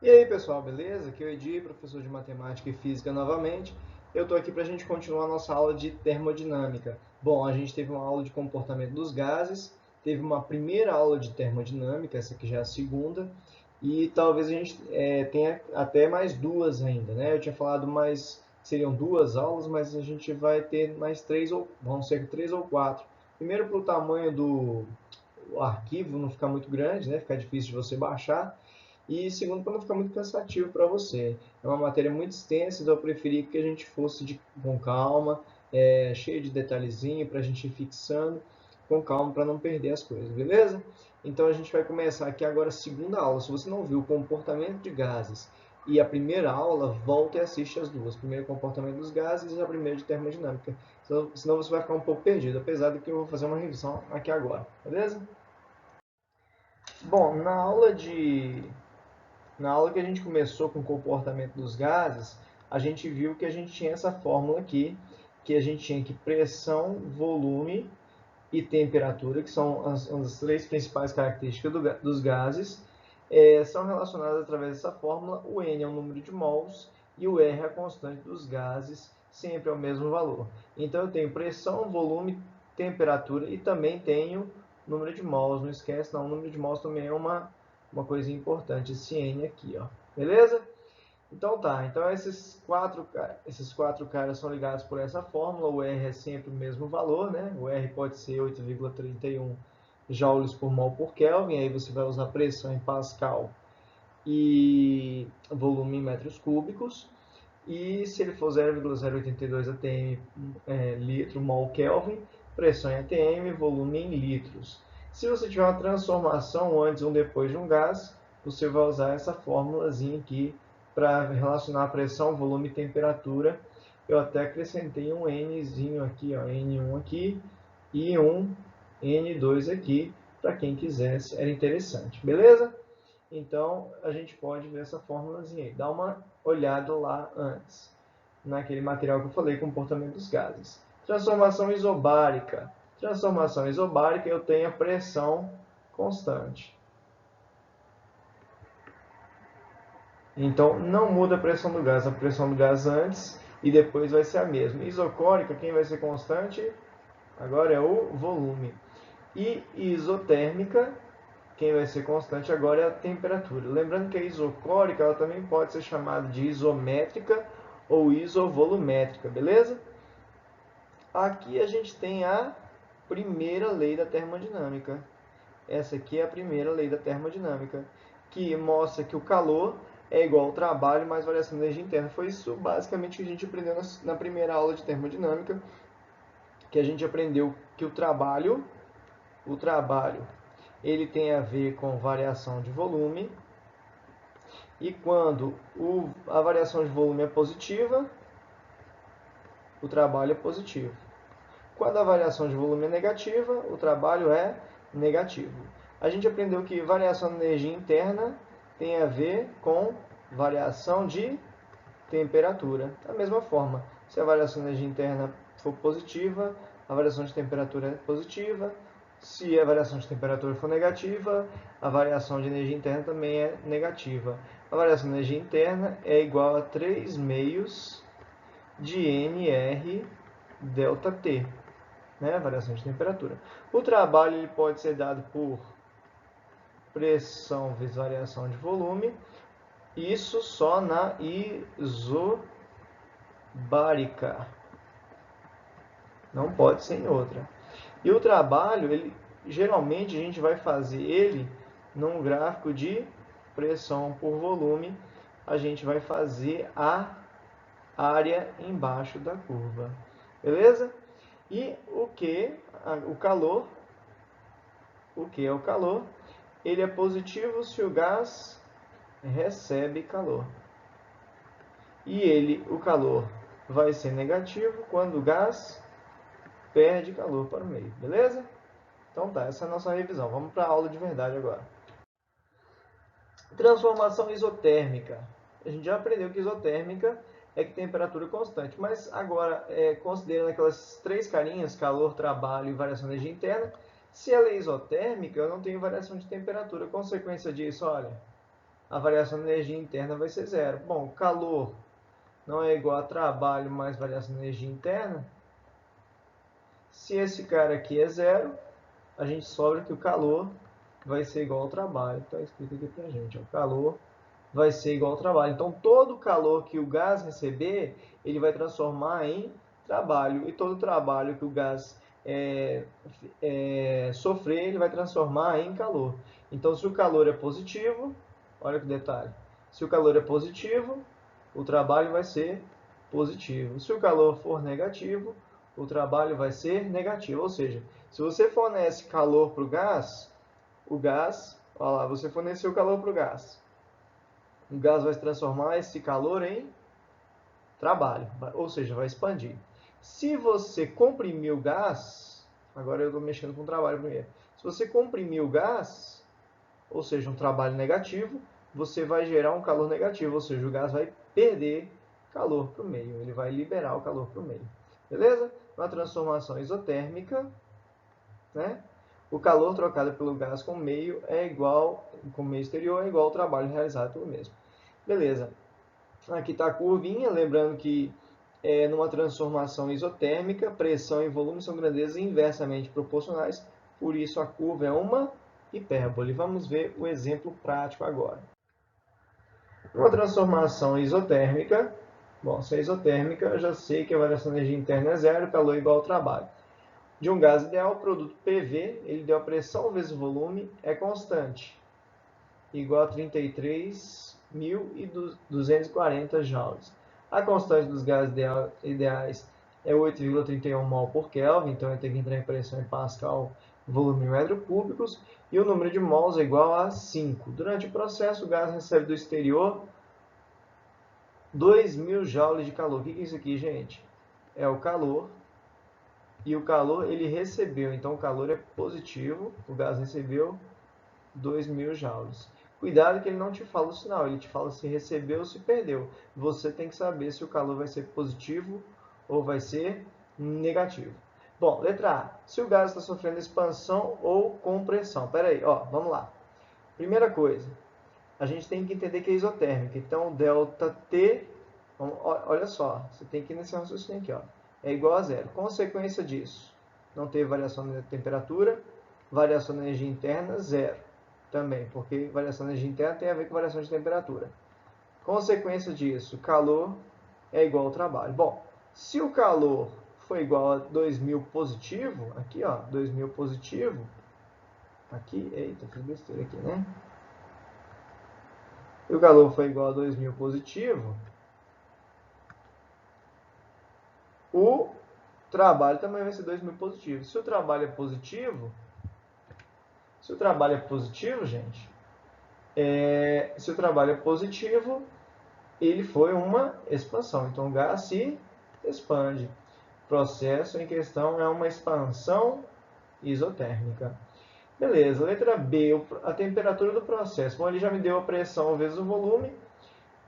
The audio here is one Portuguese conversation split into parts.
E aí pessoal, beleza? Aqui é o Edi, professor de matemática e física novamente. Eu estou aqui para a gente continuar a nossa aula de termodinâmica. Bom, a gente teve uma aula de comportamento dos gases, teve uma primeira aula de termodinâmica, essa aqui já é a segunda, e talvez a gente tenha até mais duas ainda, né? Eu tinha falado mais, seriam duas aulas, mas a gente vai ter mais três, ou vão ser três ou quatro. Primeiro para o tamanho do arquivo não ficar muito grande, né? Ficar difícil de você baixar. E segundo, para não ficar muito cansativo para você. É uma matéria muito extensa, então eu preferi que a gente fosse com calma, cheio de detalhezinho, para a gente ir fixando com calma, para não perder as coisas, beleza? Então a gente vai começar aqui agora a segunda aula. Se você não viu o comportamento de gases e a primeira aula, volta e assiste as duas. Primeiro comportamento dos gases e a primeira de termodinâmica. Senão você vai ficar um pouco perdido, apesar de que eu vou fazer uma revisão aqui agora, beleza? Bom, na aula que a gente começou com o comportamento dos gases, a gente viu que a gente tinha essa fórmula aqui, que a gente tinha que pressão, volume e temperatura, que são as três principais características dos gases, são relacionadas através dessa fórmula. O N é o número de mols e o R é a constante dos gases, sempre é o mesmo valor. Então eu tenho pressão, volume, temperatura e também tenho número de mols. Não esquece, não, o número de mols também é uma coisa importante, esse N aqui, ó. Beleza? Então tá, então esses quatro caras são ligados por essa fórmula. O R é sempre o mesmo valor, né? O R pode ser 8,31 joules por mol por Kelvin, aí você vai usar pressão em Pascal e volume em metros cúbicos. E se ele for 0,082 atm litro mol Kelvin, pressão em atm, volume em litros. Se você tiver uma transformação antes ou depois de um gás, você vai usar essa fórmulazinha aqui para relacionar a pressão, volume e temperatura. Eu até acrescentei um Nzinho aqui, ó, N1 aqui e um N2 aqui, para quem quisesse, era interessante, beleza? Então, a gente pode ver essa fórmulazinha aí. Dá uma olhada lá antes, naquele material que eu falei, comportamento dos gases. Transformação isobárica. Transformação isobárica, eu tenho a pressão constante. Então, não muda a pressão do gás. A pressão do gás antes e depois vai ser a mesma. Isocórica, quem vai ser constante? Agora é o volume. E isotérmica, quem vai ser constante agora é a temperatura. Lembrando que a isocórica ela também pode ser chamada de isométrica ou isovolumétrica, beleza? Aqui a gente tem a primeira lei da termodinâmica. Essa aqui é a primeira lei da termodinâmica, que mostra que o calor é igual ao trabalho mais variação da energia interna. Foi isso basicamente que a gente aprendeu na primeira aula de termodinâmica, que a gente aprendeu que o trabalho ele tem a ver com variação de volume, e quando a variação de volume é positiva, o trabalho é positivo. Quando a variação de volume é negativa, o trabalho é negativo. A gente aprendeu que variação de energia interna tem a ver com variação de temperatura. Da mesma forma, se a variação de energia interna for positiva, a variação de temperatura é positiva. Se a variação de temperatura for negativa, a variação de energia interna também é negativa. A variação de energia interna é igual a 3 meios de NR delta T, né? Variação de temperatura. O trabalho ele pode ser dado por pressão vezes variação de volume, isso só na isobárica. Não pode ser em outra. E o trabalho, geralmente a gente vai fazer ele num gráfico de pressão por volume. A gente vai fazer a área embaixo da curva. Beleza? E o que? O calor. O que é o calor? Ele é positivo se o gás recebe calor. E o calor, vai ser negativo quando o gás perde calor para o meio, beleza? Então tá, essa é a nossa revisão. Vamos para a aula de verdade agora. Transformação isotérmica. A gente já aprendeu que isotérmica é que temperatura constante, mas agora, considerando aquelas três carinhas, calor, trabalho e variação de energia interna, se ela é isotérmica, eu não tenho variação de temperatura. Consequência disso, olha, a variação de energia interna vai ser zero. Bom, calor não é igual a trabalho mais variação de energia interna. Se esse cara aqui é zero, a gente sobra que o calor vai ser igual ao trabalho. Está escrito aqui para a gente. O calor vai ser igual ao trabalho. Então, todo o calor que o gás receber, ele vai transformar em trabalho. E todo o trabalho que o gás sofrer, ele vai transformar em calor. Então, se o calor é positivo, olha que detalhe. Se o calor é positivo, o trabalho vai ser positivo. Se o calor for negativo, o trabalho vai ser negativo. Ou seja, se você fornece calor para o gás, olha lá, você forneceu calor para o gás vai transformar esse calor em trabalho, ou seja, vai expandir. Se você comprimir o gás, agora eu estou mexendo com o trabalho primeiro. Se você comprimir o gás, ou seja, um trabalho negativo, você vai gerar um calor negativo, ou seja, o gás vai perder calor para o meio, ele vai liberar o calor para o meio. Beleza? Na transformação isotérmica, né? O calor trocado pelo gás com o meio exterior é igual ao trabalho realizado pelo mesmo. Beleza. Aqui está a curvinha, lembrando que numa transformação isotérmica, pressão e volume são grandezas inversamente proporcionais, por isso a curva é uma hipérbole. Vamos ver o exemplo prático agora. Uma transformação isotérmica, bom, se é isotérmica, eu já sei que a variação de energia interna é zero, calor igual ao trabalho. De um gás ideal, o produto PV, ele deu a pressão vezes o volume, é constante, igual a 33.240 joules. A constante dos gases ideais é 8,31 mol por Kelvin, então eu tenho que entrar em pressão em Pascal, volume em metros cúbicos, e o número de mols é igual a 5. Durante o processo, o gás recebe do exterior 2.000 joules de calor. O que é isso aqui, gente? É o calor, e o calor ele recebeu, então o calor é positivo, o gás recebeu 2.000 joules. Cuidado que ele não te fala o sinal, ele te fala se recebeu ou se perdeu. Você tem que saber se o calor vai ser positivo ou vai ser negativo. Bom, letra A. Se o gás está sofrendo expansão ou compressão. Pera aí, ó, vamos lá. Primeira coisa, a gente tem que entender que é isotérmica. Então, ΔT, olha só, você tem que ir nesse raciocínio aqui, ó, é igual a zero. Consequência disso, não teve variação da temperatura, variação da energia interna, zero. Também, porque variação de energia interna tem a ver com variação de temperatura. Consequência disso, calor é igual ao trabalho. Bom, se o calor for igual a 2.000 positivo, aqui ó, 2.000 positivo, aqui, eita, fiz besteira aqui, né? Se o calor for igual a 2.000 positivo, o trabalho também vai ser 2.000 positivo. Se o trabalho é positivo, gente, se o trabalho é positivo, ele foi uma expansão. Então, o gás se expande. O processo em questão é uma expansão isotérmica. Beleza, letra B, a temperatura do processo. Bom, ele já me deu a pressão vezes o volume,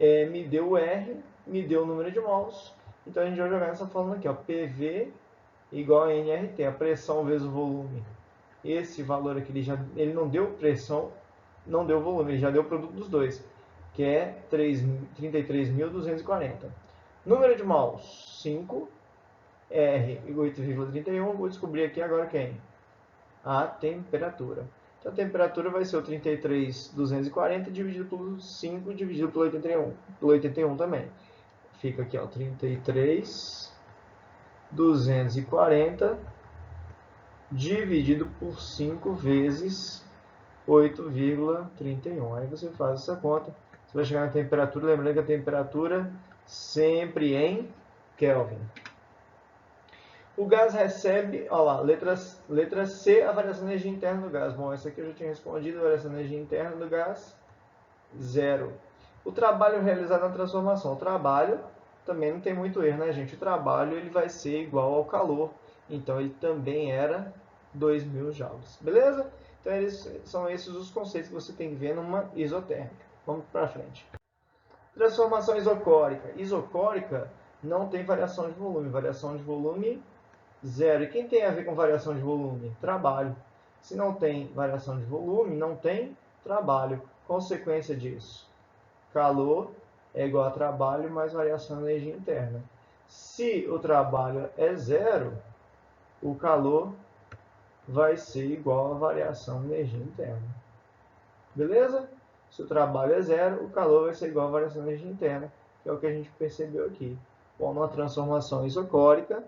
me deu o R, me deu o número de mols. Então, a gente vai jogar nessa fórmula aqui, ó, PV igual a nRT, a pressão vezes o volume. Esse valor aqui, ele não deu pressão, não deu volume, ele já deu o produto dos dois, que é 33.240. Número de mols, 5, R 8,31. Vou descobrir aqui agora quem? A temperatura. Então, a temperatura vai ser o 33.240 dividido por 5 dividido pelo 81 também. Fica aqui, ó, 33.240 dividido por 5 vezes 8,31. Aí você faz essa conta. Você vai chegar na temperatura, lembrando que a temperatura sempre em Kelvin. O gás recebe, olha lá, letra C, a variação de energia interna do gás. Bom, essa aqui eu já tinha respondido, a variação de energia interna do gás, zero. O trabalho realizado na transformação. O trabalho também não tem muito erro, né, gente? O trabalho ele vai ser igual ao calor, então ele também era 2.000 joules. Beleza? Então, são esses os conceitos que você tem que ver numa isotérmica. Vamos para frente. Transformação isocórica. Isocórica não tem variação de volume. Variação de volume, zero. E quem tem a ver com variação de volume? Trabalho. Se não tem variação de volume, não tem trabalho. Consequência disso, calor é igual a trabalho mais variação da energia interna. Se o trabalho é zero, o calor vai ser igual a variação da energia interna. Beleza? Se o trabalho é zero, o calor vai ser igual a variação da energia interna, que é o que a gente percebeu aqui. Bom, numa transformação isocórica,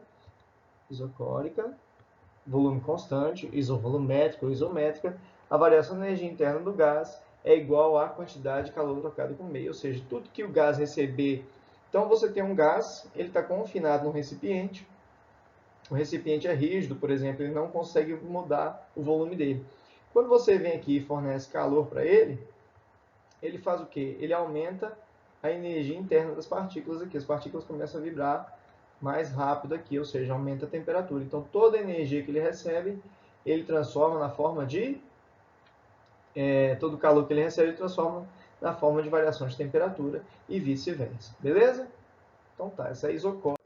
volume constante, isovolumétrica ou isométrica, a variação da energia interna do gás é igual à quantidade de calor trocado com o meio, ou seja, tudo que o gás receber. Então, você tem um gás, ele está confinado no recipiente, o recipiente é rígido, por exemplo, ele não consegue mudar o volume dele. Quando você vem aqui e fornece calor para ele, ele faz o quê? Ele aumenta a energia interna das partículas aqui. As partículas começam a vibrar mais rápido aqui, ou seja, aumenta a temperatura. Então, toda a energia que ele recebe, ele transforma na forma de... todo o calor que ele recebe, ele transforma na forma de variação de temperatura e vice-versa. Beleza? Então tá, essa é a isocórica.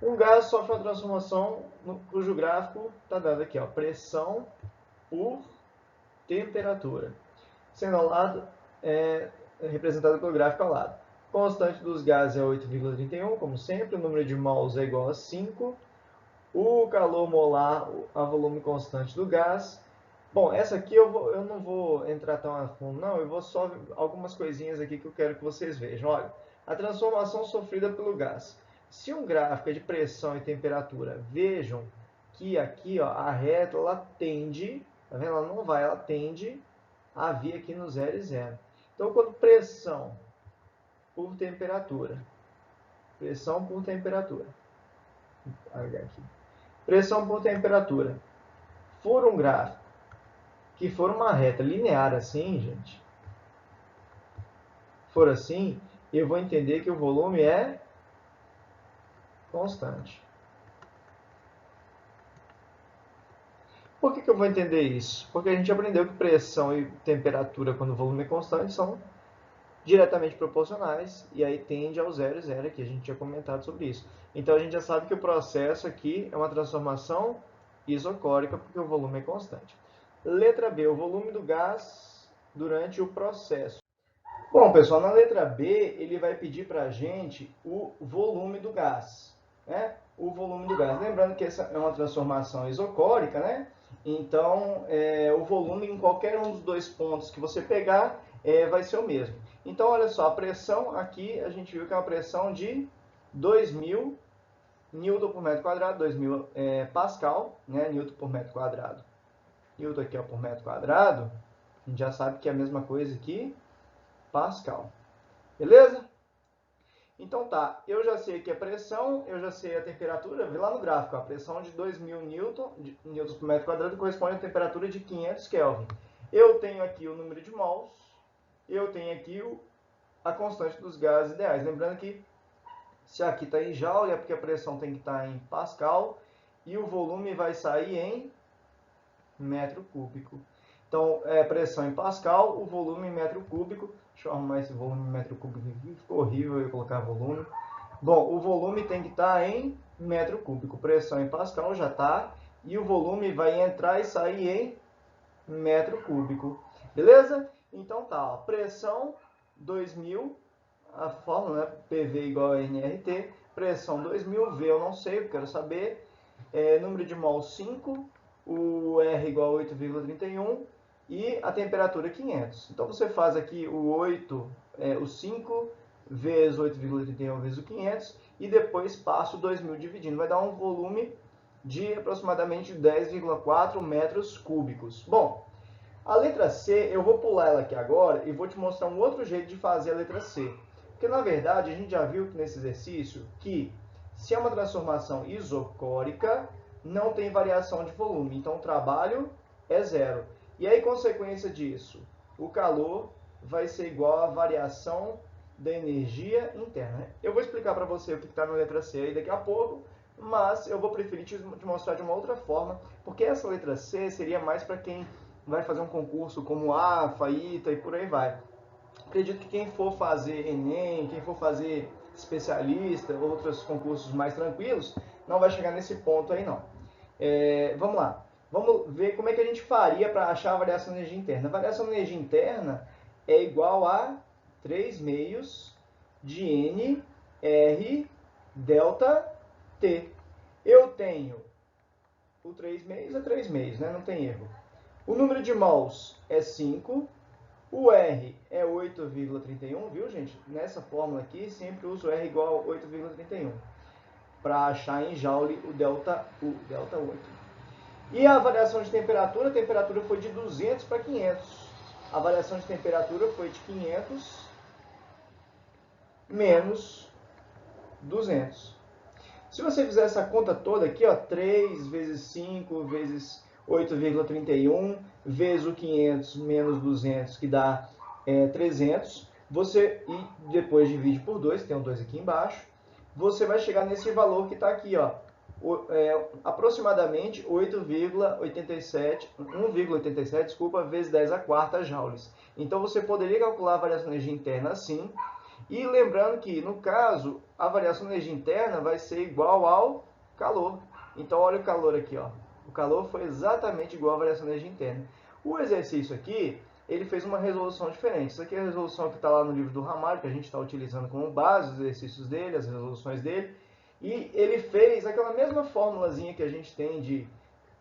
Um gás sofre uma transformação cujo gráfico está dado aqui, ó, pressão por temperatura. Sendo ao lado, representado pelo gráfico ao lado. Constante dos gases é 8,31, como sempre, o número de mols é igual a 5. O calor molar a volume constante do gás. Bom, essa aqui eu não vou entrar tão a fundo, não. Eu vou só algumas coisinhas aqui que eu quero que vocês vejam. Olha, a transformação sofrida pelo gás. Se um gráfico é de pressão e temperatura, vejam que aqui ó, a reta ela tende, tá vendo? Ela não vai, ela tende a vir aqui no 0 e 0. Então, quando pressão por temperatura, pressão por temperatura for um gráfico que for uma reta linear assim, gente, for assim, eu vou entender que o volume é constante. Por que eu vou entender isso? Porque a gente aprendeu que pressão e temperatura, quando o volume é constante, são diretamente proporcionais, e aí tende ao 0 e 0, aqui a gente tinha comentado sobre isso. Então a gente já sabe que o processo aqui é uma transformação isocórica, porque o volume é constante. Letra B, o volume do gás durante o processo. Bom, pessoal, na letra B, ele vai pedir para a gente o volume do gás, né? O volume do gás. Lembrando que essa é uma transformação isocórica, né? Então, o volume em qualquer um dos dois pontos que você pegar vai ser o mesmo. Então, olha só, a pressão aqui, a gente viu que é uma pressão de 2.000 Newton por metro quadrado, 2.000 Pascal, né? Newton por metro quadrado. Newton aqui ó, por metro quadrado, a gente já sabe que é a mesma coisa aqui, Pascal. Beleza? Então tá, eu já sei aqui a pressão, eu já sei a temperatura, vê lá no gráfico, a pressão de 2.000 newtons por metro quadrado corresponde à temperatura de 500 Kelvin. Eu tenho aqui o número de mols, eu tenho aqui a constante dos gases ideais. Lembrando que se aqui está em joule, é porque a pressão tem que estar em Pascal, e o volume vai sair em metro cúbico. Então, pressão em Pascal, o volume em metro cúbico. Deixa eu arrumar esse volume em metro cúbico aqui, ficou horrível eu colocar volume. Bom, o volume tem que estar em metro cúbico. Pressão em Pascal já está. E o volume vai entrar e sair em metro cúbico. Beleza? Então tá, ó, pressão 2.000, a fórmula, né? PV igual a nRT. Pressão 2.000, V eu não sei, eu quero saber. Número de mol 5, o R igual a 8,31 e a temperatura 500. Então você faz aqui o 5 vezes 8,31 vezes o 500 e depois passa o 2.000 dividindo. Vai dar um volume de aproximadamente 10,4 metros cúbicos. Bom, a letra C, eu vou pular ela aqui agora e vou te mostrar um outro jeito de fazer a letra C. Porque, na verdade, a gente já viu nesse exercício que se é uma transformação isocórica, não tem variação de volume. Então, o trabalho é zero. E aí, consequência disso, o calor vai ser igual à variação da energia interna. Eu vou explicar para você o que está na letra C aí daqui a pouco, mas eu vou preferir te mostrar de uma outra forma, porque essa letra C seria mais para quem vai fazer um concurso como AFA, ITA e por aí vai. Acredito que quem for fazer Enem, quem for fazer especialista, outros concursos mais tranquilos, não vai chegar nesse ponto aí não. Vamos lá. Vamos ver como é que a gente faria para achar a variação de energia interna. A variação de energia interna é igual a 3 meios de N R delta T. Eu tenho o 3 meios é 3 meios, né? Não tem erro. O número de mols é 5. O R é 8,31, viu, gente? Nessa fórmula aqui, sempre uso R igual a 8,31 para achar em joule o delta U, delta 8. E a variação de temperatura, a temperatura foi de 200 para 500. A variação de temperatura foi de 500 menos 200. Se você fizer essa conta toda aqui, ó, 3 vezes 5 vezes 8,31 vezes o 500 menos 200, que dá 300, e depois divide por 2, tem um 2 aqui embaixo, você vai chegar nesse valor que está aqui, ó, aproximadamente 1,87, desculpa, vezes 10 a quarta joules. Então você poderia calcular a variação de energia interna assim, e lembrando que, no caso, a variação de energia interna vai ser igual ao calor. Então, olha o calor aqui, ó. O calor foi exatamente igual à variação de energia interna. O exercício aqui, ele fez uma resolução diferente. Isso aqui é a resolução que está lá no livro do Ramalho, que a gente está utilizando como base os exercícios dele, as resoluções dele. E ele fez aquela mesma formulazinha que a gente tem de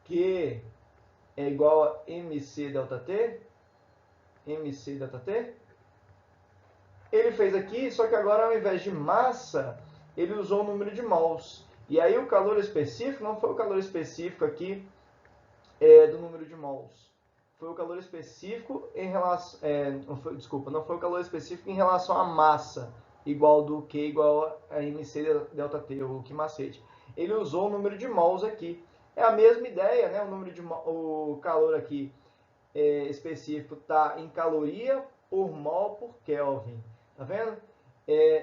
Q é igual a mc delta T. Ele fez aqui, só que agora ao invés de massa, ele usou o número de mols. E aí o calor específico não foi o calor específico aqui do número de mols. Foi o calor específico em relação... não foi o calor específico em relação à massa, igual do Q igual a mc delta T, o Q macete. Ele usou o número de mols aqui. É a mesma ideia, né? O calor aqui específico está em caloria por mol por Kelvin. Tá vendo?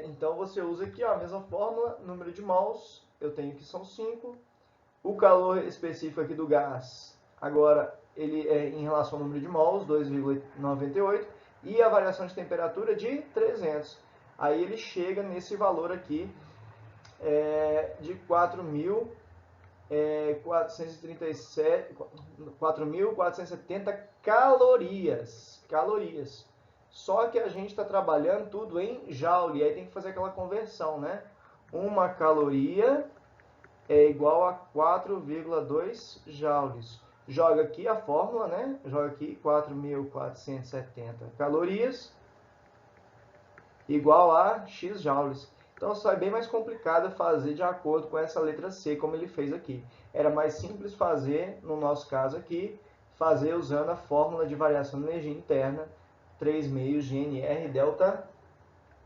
Então você usa aqui ó, a mesma fórmula, número de mols, eu tenho que são 5. O calor específico aqui do gás, agora ele é em relação ao número de mols, 2,98, e a variação de temperatura de 300. Aí ele chega nesse valor aqui de 4.470 calorias. Só que a gente está trabalhando tudo em joule, aí tem que fazer aquela conversão, né? Uma caloria é igual a 4,2 joules. Joga aqui a fórmula, né? Joga aqui 4.470 calorias igual a X joules. Então, só é bem mais complicado fazer de acordo com essa letra C, como ele fez aqui. Era mais simples fazer, no nosso caso aqui, fazer usando a fórmula de variação de energia interna, 3 meios de NR delta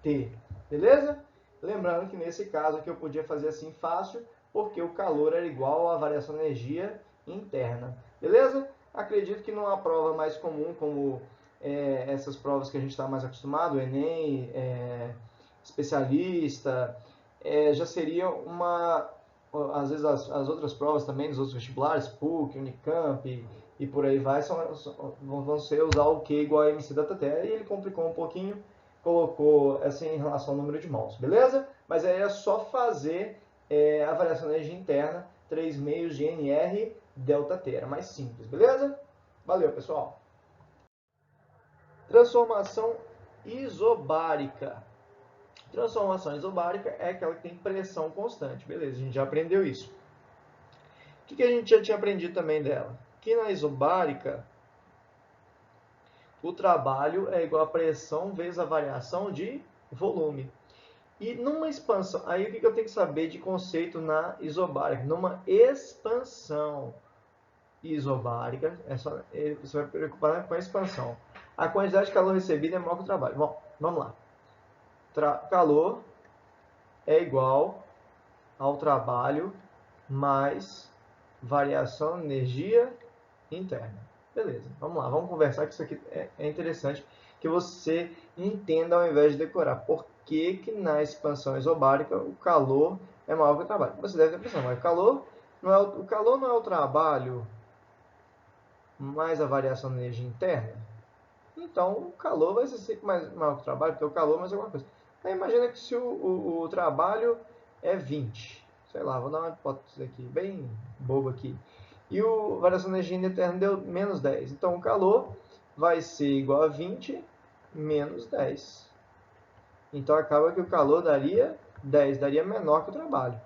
T. Beleza? Lembrando que nesse caso aqui eu podia fazer assim fácil, porque o calor era igual à variação de energia interna. Beleza? Acredito que numa prova mais comum, como essas provas que a gente está mais acostumado, o Enem, especialista, já seria às vezes as outras provas também, dos outros vestibulares, PUC, Unicamp e por aí vai, vão ser usar o Q igual a mc delta T. E ele complicou um pouquinho, colocou assim em relação ao número de mols, beleza? Mas aí é só fazer a variação da energia interna, 3 meios de NR delta T, era mais simples, beleza? Valeu, pessoal! Transformação isobárica. Transformação isobárica é aquela que tem pressão constante, beleza? A gente já aprendeu isso. O que a gente já tinha aprendido também dela? Que na isobárica, o trabalho é igual a pressão vezes a variação de volume. E numa expansão, aí o que eu tenho que saber de conceito na isobárica? Numa expansão isobárica, você vai preocupar com a expansão. A quantidade de calor recebida é maior que o trabalho. Bom, vamos lá. Calor é igual ao trabalho mais variação de energia interna. Beleza, vamos lá, vamos conversar que isso aqui é interessante que você entenda ao invés de decorar. Por que na expansão isobárica o calor é maior que o trabalho? Você deve ter pensado, mas o calor não é o trabalho mais a variação de energia interna? Então o calor vai ser sempre maior que o trabalho, porque o calor é mais alguma coisa. Aí imagina que se o trabalho é 20, sei lá, vou dar uma hipótese aqui, bem bobo aqui. E a variação de energia interna deu menos 10. Então o calor vai ser igual a 20 menos 10. Então, acaba que o calor daria 10, daria menor que o trabalho.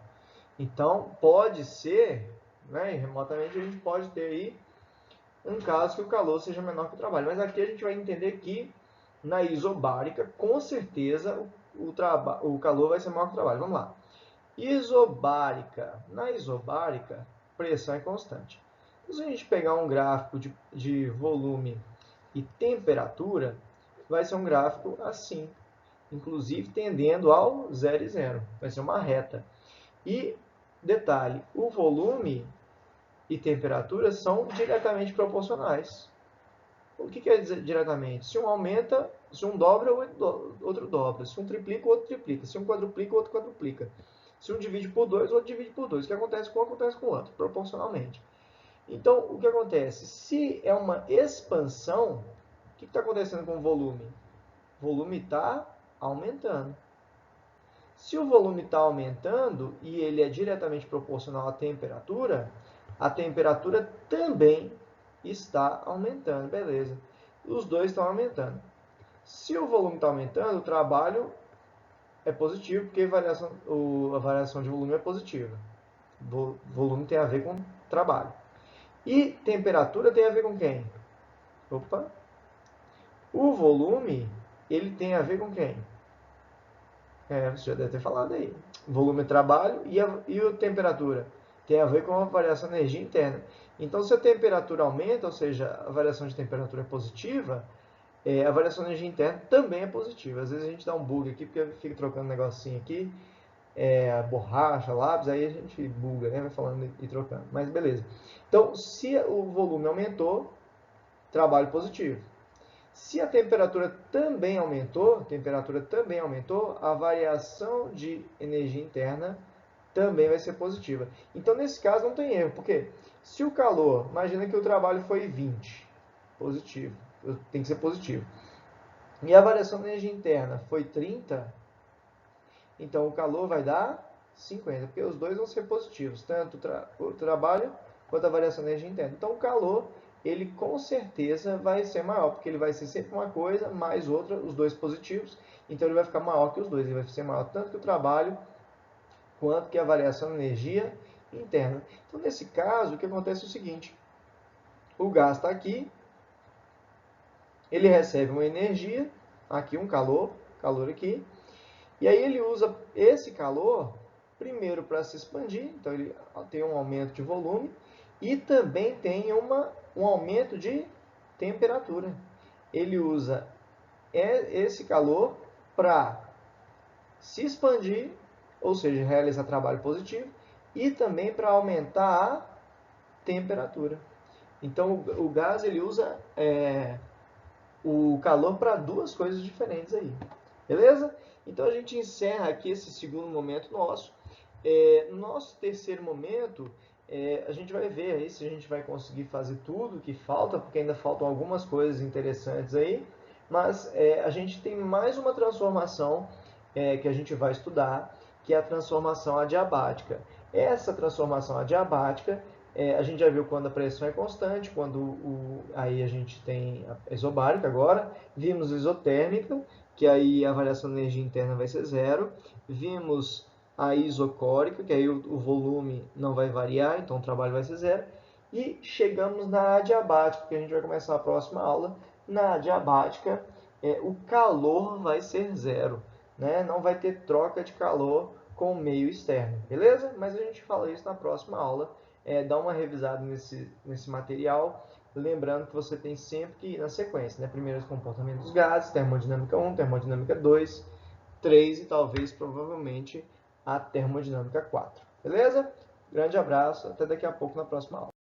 Então, pode ser, né, remotamente a gente pode ter aí um caso que o calor seja menor que o trabalho. Mas aqui a gente vai entender que na isobárica, com certeza, o calor vai ser maior que o trabalho. Vamos lá. Isobárica. Na isobárica, pressão é constante. Se a gente pegar um gráfico de volume e temperatura, vai ser um gráfico assim, inclusive tendendo ao 0 e 0. Vai ser uma reta. E, detalhe, o volume e temperatura são diretamente proporcionais. O que quer dizer diretamente? Se um aumenta, se um dobra, o outro dobra. Se um triplica, o outro triplica. Se um quadruplica, o outro quadruplica. Se um divide por 2, o outro divide por 2. O que acontece com um, acontece com o outro, proporcionalmente. Então, o que acontece? Se é uma expansão, o que está acontecendo com o volume? O volume está aumentando. Se o volume está aumentando e ele é diretamente proporcional à temperatura, a temperatura também está aumentando, beleza. Os dois estão aumentando. Se o volume está aumentando, o trabalho é positivo, porque a variação de volume é positiva. Volume tem a ver com trabalho. E temperatura tem a ver com quem? Opa! O volume, ele tem a ver com quem? Você já deve ter falado aí. Volume de trabalho e a temperatura tem a ver com a variação de energia interna. Então, se a temperatura aumenta, ou seja, a variação de temperatura é positiva, a variação de energia interna também é positiva. Às vezes a gente dá um bug aqui, porque fica trocando um negocinho aqui, borracha, lápis, aí a gente buga, né? Vai falando e trocando. Mas beleza. Então, se o volume aumentou, trabalho positivo. Se a temperatura também aumentou, a variação de energia interna também vai ser positiva. Então, nesse caso, não tem erro, porque se o calor, imagina que o trabalho foi 20, positivo, tem que ser positivo, e a variação de energia interna foi 30, então o calor vai dar 50, porque os dois vão ser positivos, tanto o trabalho quanto a variação de energia interna. Então, o calor, ele com certeza vai ser maior, porque ele vai ser sempre uma coisa mais outra, os dois positivos, então ele vai ficar maior que os dois, ele vai ser maior tanto que o trabalho quanto que a variação de energia interna. Então, nesse caso, o que acontece é o seguinte, o gás está aqui, ele recebe uma energia, aqui um calor aqui, e aí ele usa esse calor, primeiro para se expandir, então ele tem um aumento de volume, e também tem um aumento de temperatura. Ele usa esse calor para se expandir, ou seja, realizar trabalho positivo, e também para aumentar a temperatura. Então, o gás ele usa o calor para duas coisas diferentes aí. Beleza? Então, a gente encerra aqui esse segundo momento nosso. No nosso terceiro momento, a gente vai ver aí se a gente vai conseguir fazer tudo que falta, porque ainda faltam algumas coisas interessantes aí, mas a gente tem mais uma transformação que a gente vai estudar, que é a transformação adiabática. Essa transformação adiabática, a gente já viu quando a pressão é constante, quando aí a gente tem a isobárica agora, vimos isotérmica, que aí a variação de energia interna vai ser zero, vimos a isocórica, que aí o volume não vai variar, então o trabalho vai ser zero, e chegamos na adiabática, que a gente vai começar a próxima aula. Na adiabática, o calor vai ser zero, né? Não vai ter troca de calor com o meio externo, beleza? Mas a gente fala isso na próxima aula. Dá uma revisada nesse material, lembrando que você tem sempre que ir na sequência, né? Primeiro os comportamentos dos gases, termodinâmica 1, termodinâmica 2, 3 e talvez, provavelmente, a termodinâmica 4. Beleza? Grande abraço, até daqui a pouco na próxima aula.